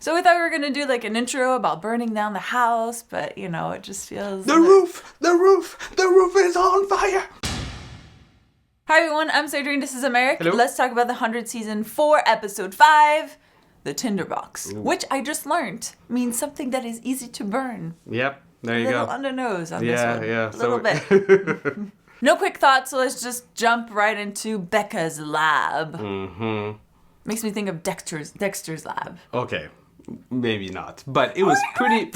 So we thought we were going to do like an intro about burning down the house, but you know, it just feels... The roof is on fire. Hi everyone, I'm Sandrine, this is Americ. Hello. Let's talk about the 100 Season 4, Episode 5, the Tinder Box, which I just learned means something that is easy to burn. Yep, there you go. A go. little on the nose on this one. Yeah. A little bit. No quick thoughts, so let's just jump right into Becca's lab. Mm-hmm. Makes me think of Dexter's lab. Okay, maybe not, but it was pretty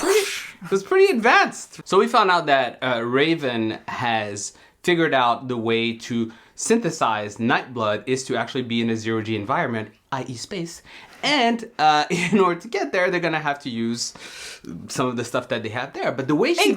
advanced. So we found out that Raven has figured out the way to synthesize Nightblood is to actually be in a zero-G environment, i.e. space. And in order to get there, they're going to have to use some of the stuff that they have there. But the way she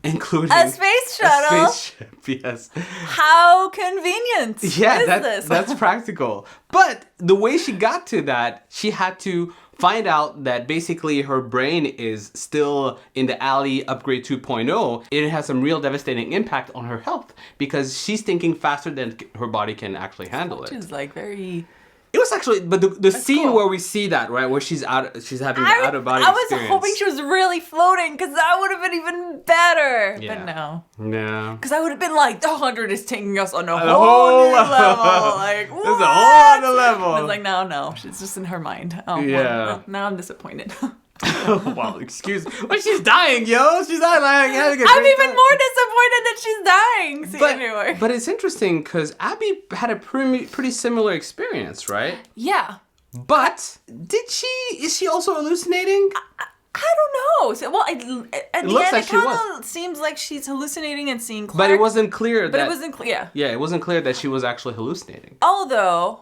Including a space shuttle. A spaceship, yes. How convenient. Yeah, this? That's practical. But the way she got to that, she had to find out that basically her brain is still in the alley upgrade 2.0. It has some real devastating impact on her health because she's thinking faster than her body can actually handle it. Which is like very... It was actually, but the scene cool. where we see that, right, where she's having the out of body experience. I was hoping she was really floating because that would have been even better. Yeah. But no. Yeah. Because I would have been like, the 100 is taking us on a whole new level. Like, what? There's a whole other level. I was like, no. She's just in her mind. Oh, yeah. Well, now I'm disappointed. Well, excuse me. Well, she's dying, yo. She's dying. Like, I'm even more disappointed that she's dying. See, anyway. But it's interesting because Abby had a pretty similar experience, right? Yeah. But is she also hallucinating? I don't know. So, well, at the looks end, like it she was. kind of seems like she's hallucinating and seeing Clarke. But it wasn't clear But it wasn't clear. Yeah, it wasn't clear that she was actually hallucinating. Although,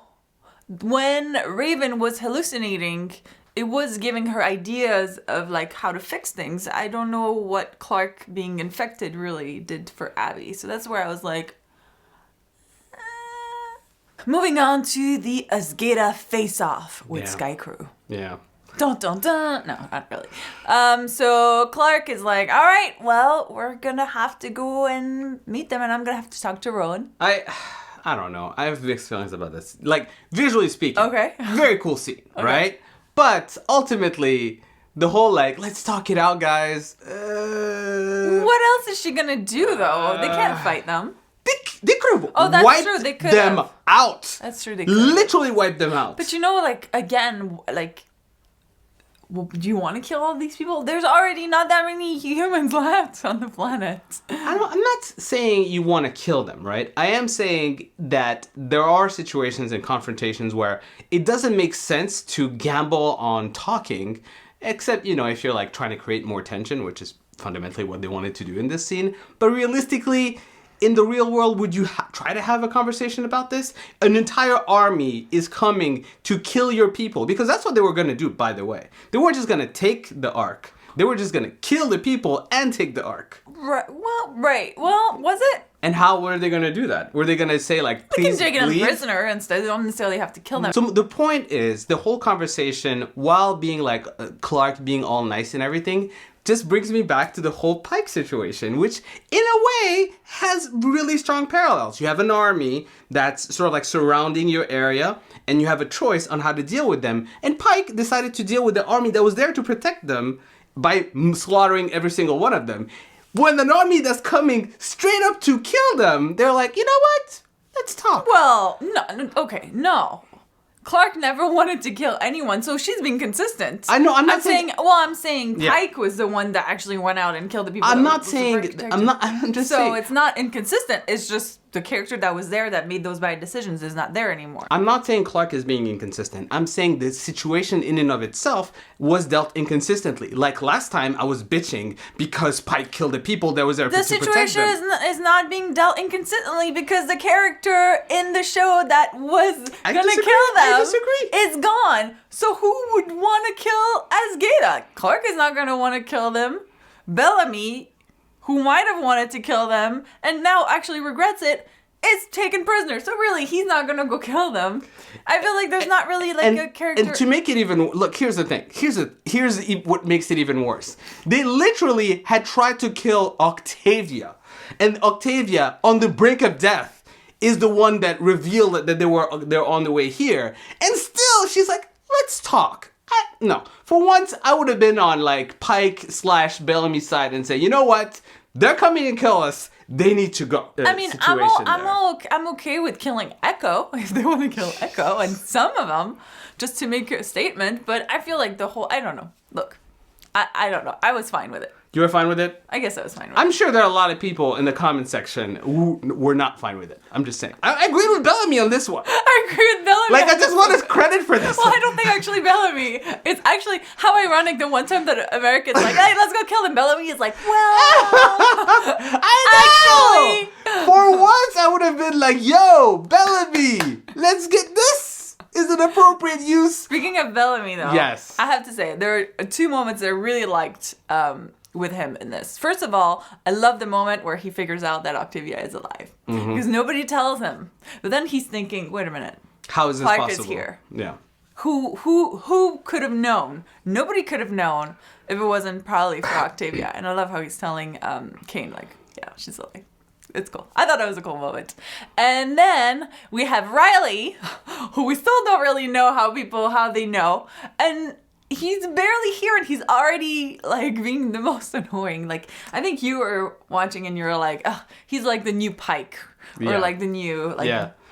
when Raven was hallucinating, it was giving her ideas of like how to fix things. I don't know what Clarke being infected really did for Abby. So that's where I was like... Moving on to the Asgeda face-off with Sky Crew. Yeah. Dun dun dun. No, not really. So Clarke is like, all right, well, we're gonna have to go and meet them, and I'm gonna have to talk to Roan. I don't know. I have mixed feelings about this. Like, visually speaking. Okay. Very cool scene, right? But ultimately, the whole like, let's talk it out, guys. What else is she gonna do though? They can't fight them. They could have true. They wiped could them have. out. That's true. They could literally wiped them out. But you know, like again, like, well, do you want to kill all these people? There's already not that many humans left on the planet. I'm not saying you want to kill them, right? I am saying that there are situations and confrontations where it doesn't make sense to gamble on talking, except, you know, if you're like trying to create more tension, which is fundamentally what they wanted to do in this scene. But realistically, in the real world, would you try to have a conversation about this? An entire army is coming to kill your people, because that's what they were going to do, by the way. They weren't just going to take the Ark. They were just going to kill the people and take the Ark. Right. Well, was it? And how were they going to do that? Were they going to say, like, please leave? They can take them prisoner instead. They don't necessarily have to kill them. So the point is, the whole conversation, while being like Clarke being all nice and everything, just brings me back to the whole Pike situation, which in a way has really strong parallels. You have an army that's sort of like surrounding your area, and you have a choice on how to deal with them. And Pike decided to deal with the army that was there to protect them by slaughtering every single one of them. When an army that's coming straight up to kill them, they're like, you know what? Let's talk. Well, no. Clarke never wanted to kill anyone, so she's being consistent. I know. I'm saying Pike was the one that actually went out and killed the people. I'm just saying. So it's not inconsistent. It's just the character that was there that made those bad decisions is not there anymore. I'm not saying Clarke is being inconsistent. I'm saying the situation in and of itself was dealt inconsistently. Like last time, I was bitching because Pike killed the people that was there to protect them. The situation is not being dealt inconsistently because the character in the show that was gonna kill them is gone. So who would want to kill Asgeda? Clarke is not gonna want to kill them. Bellamy, who might have wanted to kill them and now actually regrets it, is taken prisoner. So really, he's not gonna go kill them. I feel like there's not really like a character. And to make it even look, here's the thing. Here's what makes it even worse. They literally had tried to kill Octavia, and Octavia, on the brink of death, is the one that revealed that they're on the way here. And still, she's like, let's talk. No. For once, I would have been on like Pike/Bellamy's side and say, you know what? They're coming and kill us. They need to go. I mean, I'm okay with killing Echo if they want to kill Echo, and some of them just to make a statement. But I feel like I don't know. Look, I don't know. I was fine with it. You were fine with it? I guess I was fine with it. I'm sure there are a lot of people in the comment section who were not fine with it. I'm just saying. I agree with Bellamy on this one. I agree with Bellamy. Like, I just want us credit for this. Well, I don't think actually Bellamy. It's actually how ironic the one time that Americ is like, hey, let's go kill them. Bellamy is like, well, I know! Actually. For once, I would have been like, yo, Bellamy, let's get this. Is an appropriate use. Speaking of Bellamy, though, yes, I have to say there are two moments that I really liked with him in this. First of all, I love the moment where he figures out that Octavia is alive because nobody tells him. But then he's thinking, wait a minute, how is this Clarke possible? is here. Yeah. Who could have known? Nobody could have known if it wasn't probably for Octavia. And I love how he's telling Kane, like, yeah, she's alive. It's cool. I thought it was a cool moment. And then we have Riley, who we still don't really know how they know. And he's barely here and he's already like being the most annoying. Like, I think you were watching and you were like, oh, he's like the new Pike or like the new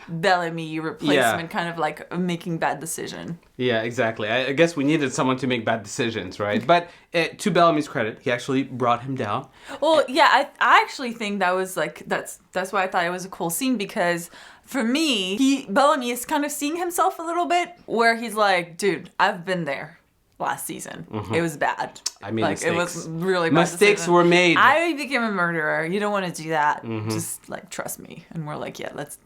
Bellamy replacement, kind of like making bad decision. Yeah, exactly. I guess we needed someone to make bad decisions, right? But to Bellamy's credit, he actually brought him down. Well, yeah, I actually think that was like that's why I thought it was a cool scene, because for me, Bellamy is kind of seeing himself a little bit where he's like, dude, I've been there last season. It was bad. I mean, like, mistakes. It was really bad. Mistakes were made. I became a murderer. You don't want to do that. Just like trust me. And we're like, yeah, let's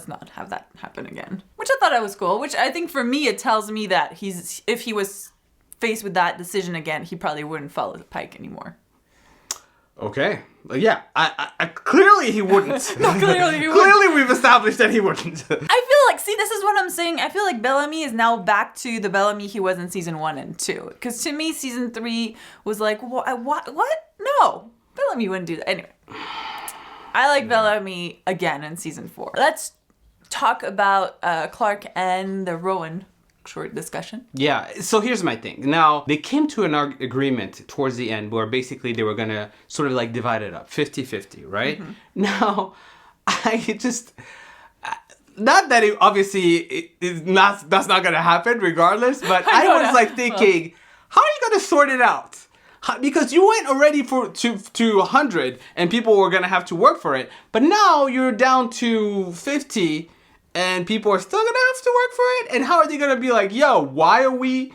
not have that happen again. Which I thought I was cool. Which I think for me, it tells me that if he was faced with that decision again, he probably wouldn't follow the Pike anymore. Okay. Yeah. I clearly he wouldn't. No, clearly he wouldn't. Clearly we've established that he wouldn't. I feel like, see, this is what I'm saying. I feel like Bellamy is now back to the Bellamy he was in season 1 and 2. Because to me, season 3 was like, what? No. Bellamy wouldn't do that. Anyway. I like Bellamy again in season 4. Let's talk about Clarke and the Roan short discussion. Yeah, so here's my thing. Now, they came to an agreement towards the end where basically they were going to sort of like divide it up, 50-50, right? Now, I just... Not that it obviously that's not going to happen regardless, but I was like thinking, how are you going to sort it out? Because you went already to 100 and people were going to have to work for it. But now you're down to 50 and people are still going to have to work for it. And how are they going to be like, yo, why are we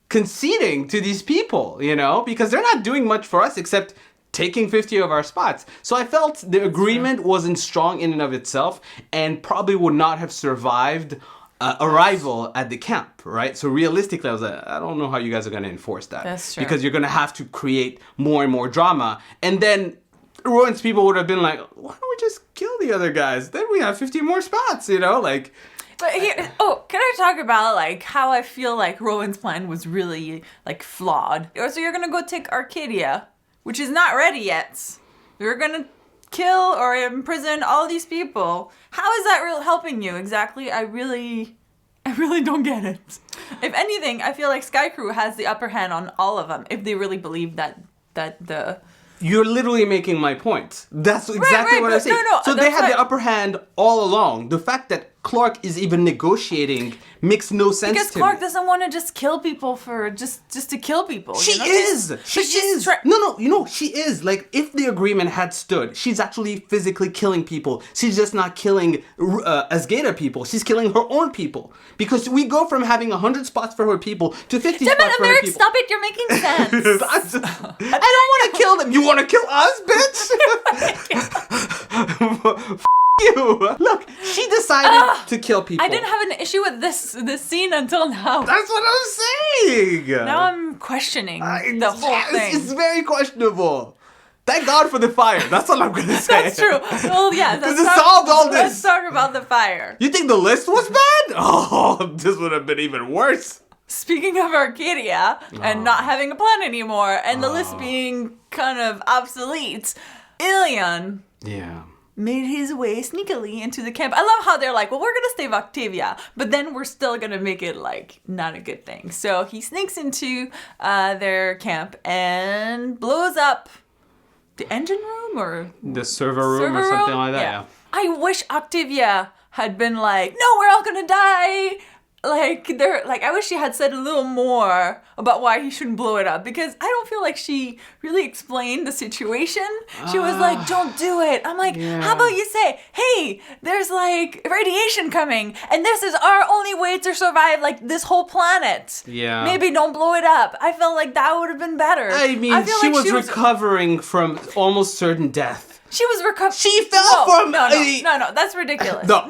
conceding to these people? You know, because they're not doing much for us except taking 50 of our spots. So I felt the agreement wasn't strong in and of itself and probably would not have survived arrival at the camp, right? So realistically, I was like, I don't know how you guys are going to enforce that. That's true. Because you're going to have to create more and more drama. And then Roan's people would have been like, why don't we just kill the other guys? Then we have 50 more spots, you know? Like... But here, can I talk about like how I feel like Roan's plan was really like flawed? So you're going to go take Arkadia, which is not ready yet. You're going to kill or imprison all these people. How is that really helping you exactly? I really don't get it. If anything, I feel like Sky Crew has the upper hand on all of them if they really believe that the... You're literally making my point. That's exactly what I'm saying. No, so they had the upper hand all along. The fact that Clarke is even negotiating makes no sense to me. Because Clarke doesn't want to just kill people for just to kill people. She is. She is. No, she is. Like, if the agreement had stood, she's actually physically killing people. She's just not killing Asgada people. She's killing her own people. Because we go from having 100 spots for her people to 50 spots for her Americ, people. Stop it. You're making sense. I don't want to kill them. You want to kill us, bitch? You. Look, she decided to kill people. I didn't have an issue with this scene until now. That's what I'm saying. Now I'm questioning the whole thing. It's very questionable. Thank God for the fire. That's all I'm going to say. That's true. Well, yeah. Solved all this. Let's talk about the fire. You think the list was bad? Oh, this would have been even worse. Speaking of Arkadia and not having a plan anymore and the list being kind of obsolete, Illian. Yeah. made his way sneakily into the camp. I love how they're like, well, we're gonna save Octavia, but then we're still gonna make it like not a good thing. So he sneaks into their camp and blows up the engine room or the server room or something like that. Yeah. I wish Octavia had been like, no, we're all gonna die. I wish she had said a little more about why he shouldn't blow it up, because I don't feel like she really explained the situation. She was like, don't do it. I'm like, how about you say, hey, there's like radiation coming and this is our only way to survive like this whole planet. Yeah. Maybe don't blow it up. I felt like that would have been better. I mean, she was recovering from almost certain death. She was recovering. She fell from no, that's ridiculous. No.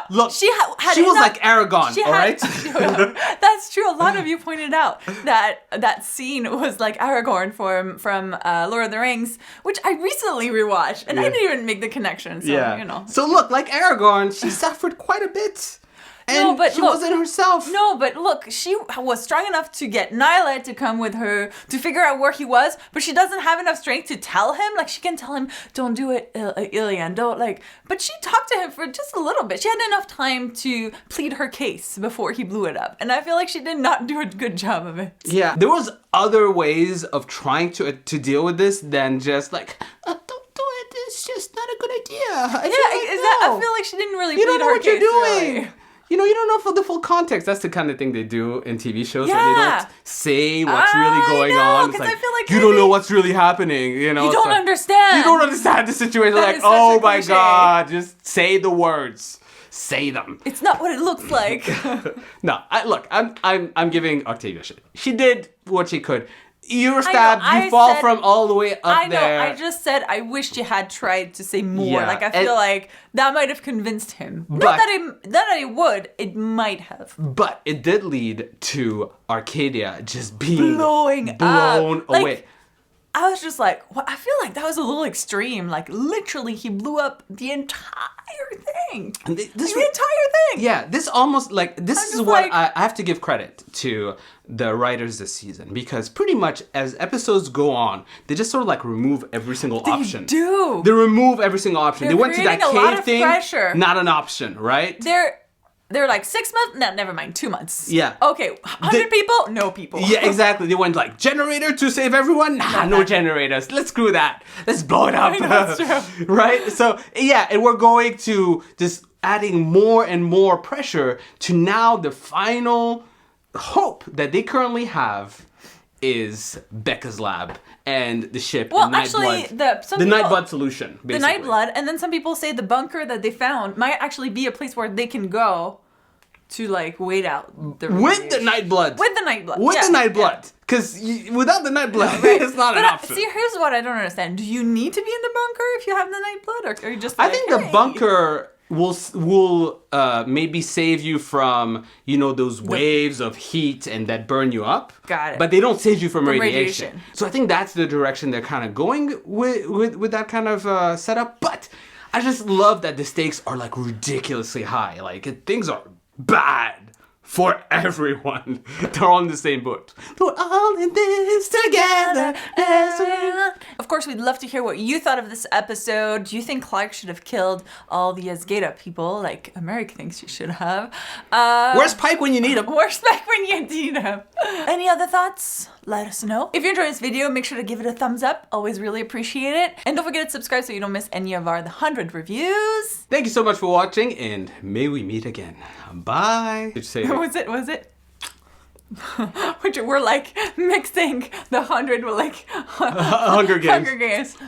Look, she had was like Aragon, all right? That's true. A lot of you pointed out that scene was like Aragorn from Lord of the Rings, which I recently rewatched, and I didn't even make the connection. So, you know. So look, like Aragorn, she suffered quite a bit. And she wasn't herself. No, but look, she was strong enough to get Nyla to come with her to figure out where he was, but she doesn't have enough strength to tell him. Like, she can tell him, don't do it, Illian, don't, like... But she talked to him for just a little bit. She had enough time to plead her case before he blew it up. And I feel like she did not do a good job of it. Yeah, there was other ways of trying to deal with this than just like... don't do it, it's just not a good idea. I feel like she didn't really plead her case. You don't know what you're doing. Really. You know, you don't know for the full context. That's the kind of thing they do in TV shows. Yeah. Where they don't say what's really going on. It's like, I feel like you don't know what's really happening. You know, you don't understand. You don't understand the situation. Like, oh my God, just say the words. Say them. It's not what it looks like. No, I'm giving Octavia shit. She did what she could. You were stabbed, you fall from all the way up there. I just said I wish you had tried to say more. Yeah, like, I feel like that might have convinced him. Not that it would, it might have. But it did lead to Arkadia just being blown away. Like, I was just like, well, I feel like that was a little extreme. Like, literally, he blew up the entire thing. The entire thing. Yeah, this almost, like, this is what I have to give credit to the writers this season. Because pretty much as episodes go on, they just sort of, like, remove every single option. They do. They remove every single option. They went to that cave thing. Pressure. Not an option, right? They're like 6 months? No, never mind. 2 months. Yeah. Okay. 100 people? No people. Yeah, exactly. They went like, generator to save everyone? Nah, no generators. Let's screw that. Let's blow it up. That's true. Right? So, yeah, and we're going to just adding more and more pressure to now the final hope that they currently have is Becca's lab and the ship. Well, actually, the Nightblood solution, basically. The Nightblood, and then some people say the bunker that they found might actually be a place where they can go to, like, wait out the with the Nightblood. With the Nightblood. With the Nightblood. Because without the Nightblood, it's not an option. See, here's what I don't understand. Do you need to be in the bunker if you have the Nightblood? Or are you just like, I think the bunker will maybe save you from, you know, those waves of heat and that burn you up. Got it. But they don't save you from radiation. So I think that's the direction they're kind of going with that kind of setup. But I just love that the stakes are, like, ridiculously high. Like, things are bad for everyone. They're all in the same boat. We're all in this together. Of course, we'd love to hear what you thought of this episode. Do you think Clarke should have killed all the Asgeda people like Americ thinks she should have? Where's Pike when you need him? Where's Pike when you need him? Any other thoughts? Let us know. If you enjoyed this video, make sure to give it a thumbs up. Always really appreciate it. And don't forget to subscribe so you don't miss any of our 100 reviews. Thank you so much for watching, and may we meet again. Bye. Did you say it? Was it? Which we're like mixing the 100 with like Hunger Games. Hunger Games.